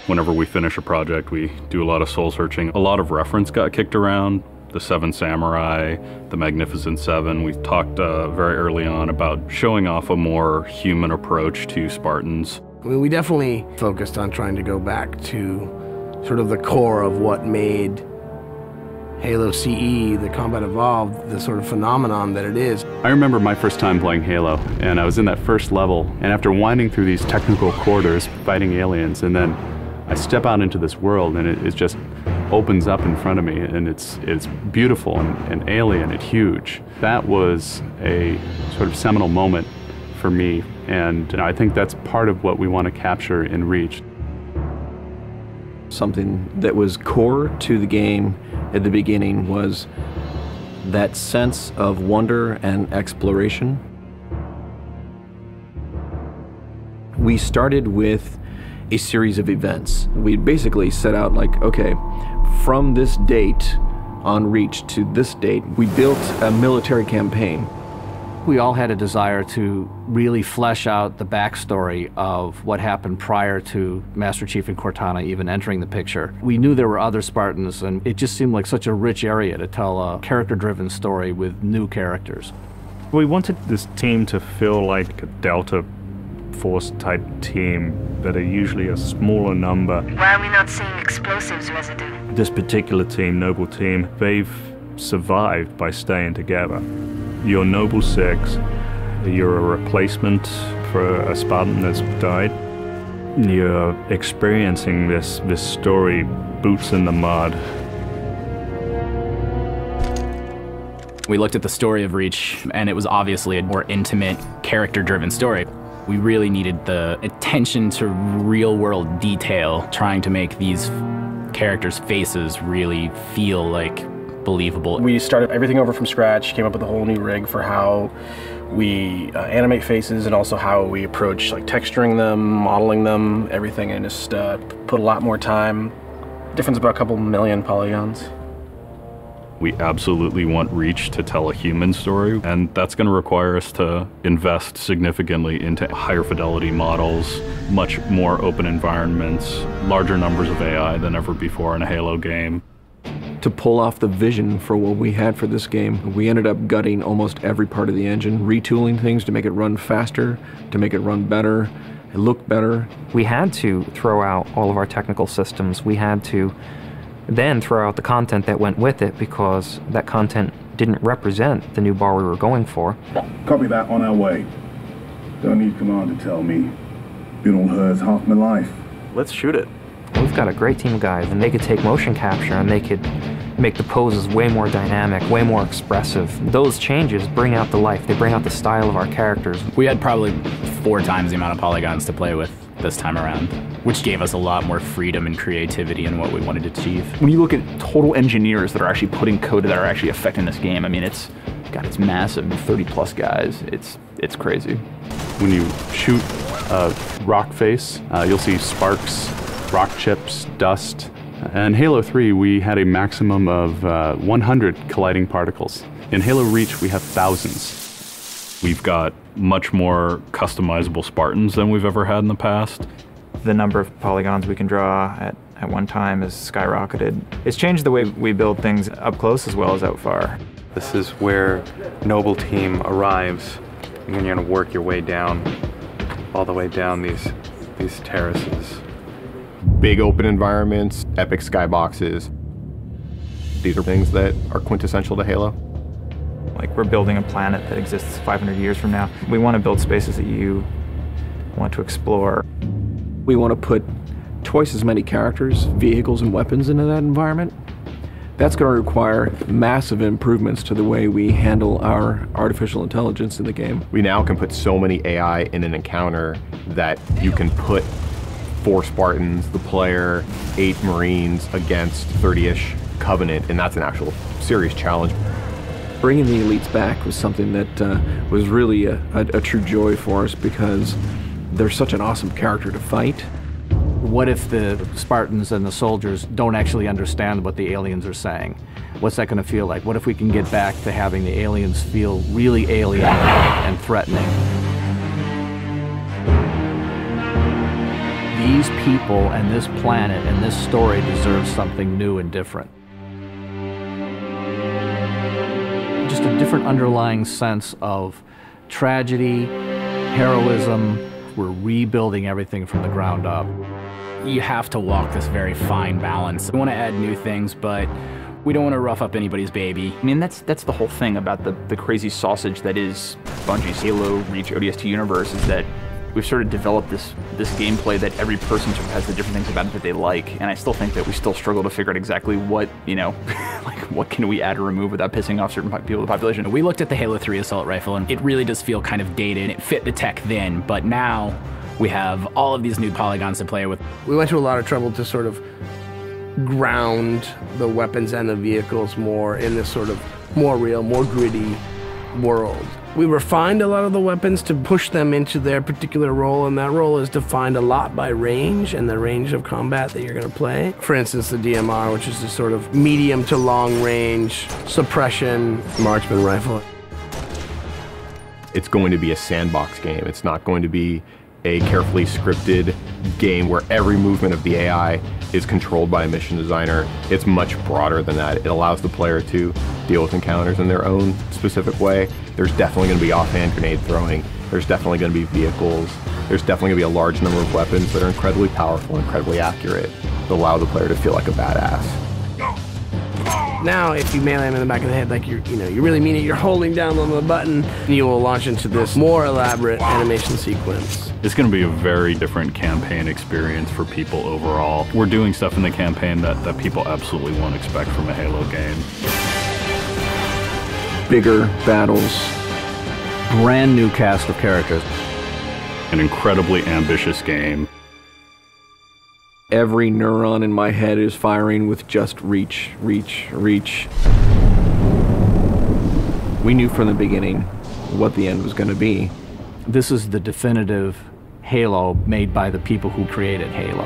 Whenever we finish a project, we do a lot of soul searching. A lot of reference got kicked around. The Seven Samurai, the Magnificent Seven. We talked very early on about showing off a more human approach to Spartans. I mean, we definitely focused on trying to go back to sort of the core of what made Halo CE, the Combat Evolved, the sort of phenomenon that it is. I remember my first time playing Halo, and I was in that first level, and after winding through these technical corridors, fighting aliens, and then I step out into this world, and it just opens up in front of me, and it's beautiful and alien and huge. That was a sort of seminal moment for me, and I think that's part of what we want to capture in Reach. Something that was core to the game at the beginning was that sense of wonder and exploration. We started with a series of events. We basically set out like, okay, from this date on Reach to this date, we built a military campaign. We all had a desire to really flesh out the backstory of what happened prior to Master Chief and Cortana even entering the picture. We knew there were other Spartans, and it just seemed like such a rich area to tell a character-driven story with new characters. We wanted this team to feel like a Delta Force type team that are usually a smaller number. Why are we not seeing explosives residue? This particular team, Noble Team, they've survived by staying together. You're Noble 6, you're a replacement for a Spartan that's died. You're experiencing this story, boots in the mud. We looked at the story of Reach, and it was obviously a more intimate, character-driven story. We really needed the attention to real-world detail, trying to make these characters' faces really feel like believable. We started everything over from scratch, came up with a whole new rig for how we animate faces and also how we approach like texturing them, modeling them, everything, and just put a lot more time. Difference about a couple million polygons. We absolutely want Reach to tell a human story, and that's going to require us to invest significantly into higher fidelity models, much more open environments, larger numbers of AI than ever before in a Halo game. To pull off the vision for what we had for this game, we ended up gutting almost every part of the engine, retooling things to make it run faster, to make it run better, it looked better. We had to throw out all of our technical systems. We had to then throw out the content that went with it because that content didn't represent the new bar we were going for. Copy that, on our way. Don't need command to tell me. Been on hers half my life. Let's shoot it. We've got a great team of guys, and they could take motion capture and they could make the poses way more dynamic, way more expressive. Those changes bring out the life, they bring out the style of our characters. We had probably 4 times the amount of polygons to play with this time around, which gave us a lot more freedom and creativity in what we wanted to achieve. When you look at total engineers that are actually putting code that are actually affecting this game, I mean, it's massive, 30+ guys. It's crazy. When you shoot a rock face, you'll see sparks, rock chips, dust. In Halo 3, we had a maximum of 100 colliding particles. In Halo Reach, we have thousands. We've got much more customizable Spartans than we've ever had in the past. The number of polygons we can draw at one time has skyrocketed. It's changed the way we build things up close as well as out far. This is where Noble Team arrives, and then you're going to work your way down, all the way down these terraces. Big open environments, epic skyboxes. These are things that are quintessential to Halo. Like, we're building a planet that exists 500 years from now. We want to build spaces that you want to explore. We want to put twice as many characters, vehicles, and weapons into that environment. That's going to require massive improvements to the way we handle our artificial intelligence in the game. We now can put so many AI in an encounter that you can put 4 Spartans, the player, 8 Marines against 30-ish Covenant, and that's an actual serious challenge. Bringing the elites back was something that was really a true joy for us because they're such an awesome character to fight. What if the Spartans and the soldiers don't actually understand what the aliens are saying? What's that going to feel like? What if we can get back to having the aliens feel really alien and threatening? The these people and this planet and this story deserves something new and different. Just a different underlying sense of tragedy, heroism. We're rebuilding everything from the ground up. You have to walk this very fine balance. We want to add new things, but we don't want to rough up anybody's baby. I mean, that's the whole thing about the crazy sausage that is Bungie's Halo Reach ODST universe, is that we've sort of developed this gameplay that every person sort of has the different things about it that they like, and I still think that we still struggle to figure out exactly what, you know, like what can we add or remove without pissing off certain people of the population. We looked at the Halo 3 assault rifle, and it really does feel kind of dated. It fit the tech then, but now we have all of these new polygons to play with. We went to a lot of trouble to sort of ground the weapons and the vehicles more in this sort of more real, more gritty world. We refined a lot of the weapons to push them into their particular role, and that role is defined a lot by range and the range of combat that you're going to play. For instance, the DMR, which is this sort of medium to long range suppression marksman rifle. It's going to be a sandbox game. It's not going to be a carefully scripted game where every movement of the AI is controlled by a mission designer. It's much broader than that. It allows the player to deal with encounters in their own specific way. There's definitely going to be offhand grenade throwing. There's definitely going to be vehicles. There's definitely going to be a large number of weapons that are incredibly powerful, incredibly accurate, that allow the player to feel like a badass. Now, if you melee him in the back of the head like you really mean it, you're holding down on the button, and you will launch into this more elaborate animation sequence. It's going to be a very different campaign experience for people overall. We're doing stuff in the campaign that people absolutely won't expect from a Halo game. Bigger battles, brand new cast of characters. An incredibly ambitious game. Every neuron in my head is firing with just reach, reach, reach. We knew from the beginning what the end was going to be. This is the definitive Halo made by the people who created Halo.